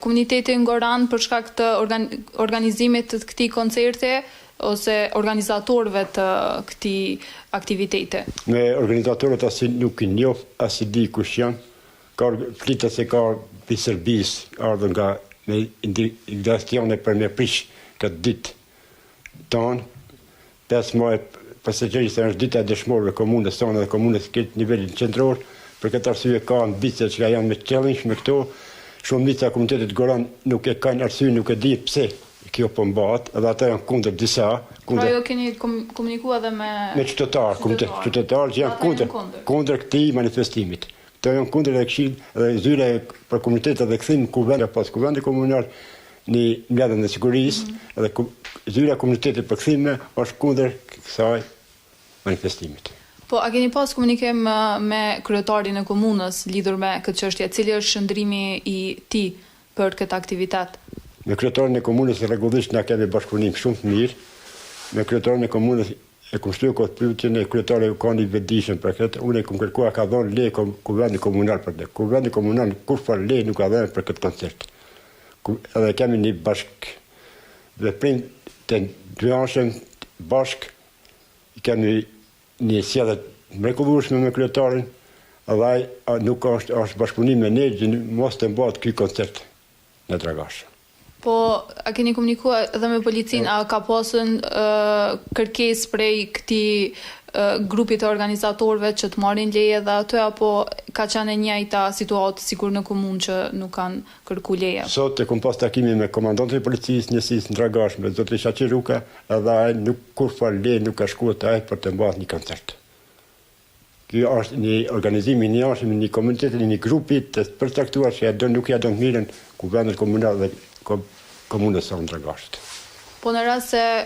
Komuniteti Goran për shkak të organizimit të këtij koncerte ose organizatorëve të këtij aktiviteti? Me organizatorët as nuk i njoh, as i di kush janë. Ka flitet se ka pi Serbisë, ardhur nga me indicazione për me prish këtë ditë tonë. 5 muaj pasagjerisë është dita e dëshmorëve komunës tonë dhe komunës këtë nivelin qendror. Për këtë arsye ka ambicie që janë me challenge me këto. Shumica e komunitetit Goran nuk e kanë arsye, nuk e di pse kjo po mbahet, edhe ata janë kundër disa. Pra jo keni komunikuar edhe me qytetarë që janë kundër këtij manifestimit. Këto janë kundër dhe këshill dhe zyra për komunitetet dhe kthim kuvend pas kuvendi komunal në mbledhjen e sigurisë dhe zyra e komunitetit për kthime është kundër kësaj manifestimit. Po, a keni pas komunikim me kryetarin e komunës lidhur me këtë çështje? Cili është shëndrimi i tij për këtë aktivitet? Me kryetarin e komunës rregullisht na kemi bashkëpunim shumë të mirë. Me kryetarin e komunës e kam shtuar këtë pyetje në kryetarin e kanë i vetëdijshëm për këtë. Unë kam kërkuar ka dhënë lekë kuvendi komunal për këtë. Kuvendi komunal kur fal lekë nuk ka dhënë për këtë koncert. Edhe kemi një veprim të dyshëm bashk. Kemi një sjellje mrekullueshme me kryetarin, edhe ai nuk është bashkëpunim me ne që mos të mbahet ky koncert në Dragash. Po, a keni komunikuar edhe me policinë, a ka pasur kërkesë prej këtij grupi të organizatorëve që të marrin leje dhe aty, apo ka qenë e njëjta situatë sikur në komunë që nuk kanë kërkuar leje? Sot e kam pas takimin me komandantin e policisë njësisë në Dragash, me zotin Shaqi Ruka, edhe ai nuk kur fal leje nuk ka shkuar te ai për të mbahet një koncert. Ky është një organizim i jashtëm, një komunitet, një grupi të përcaktuar që nuk ja don mirën kuvendit komunal dhe komunës së Dragashit. Po në rast se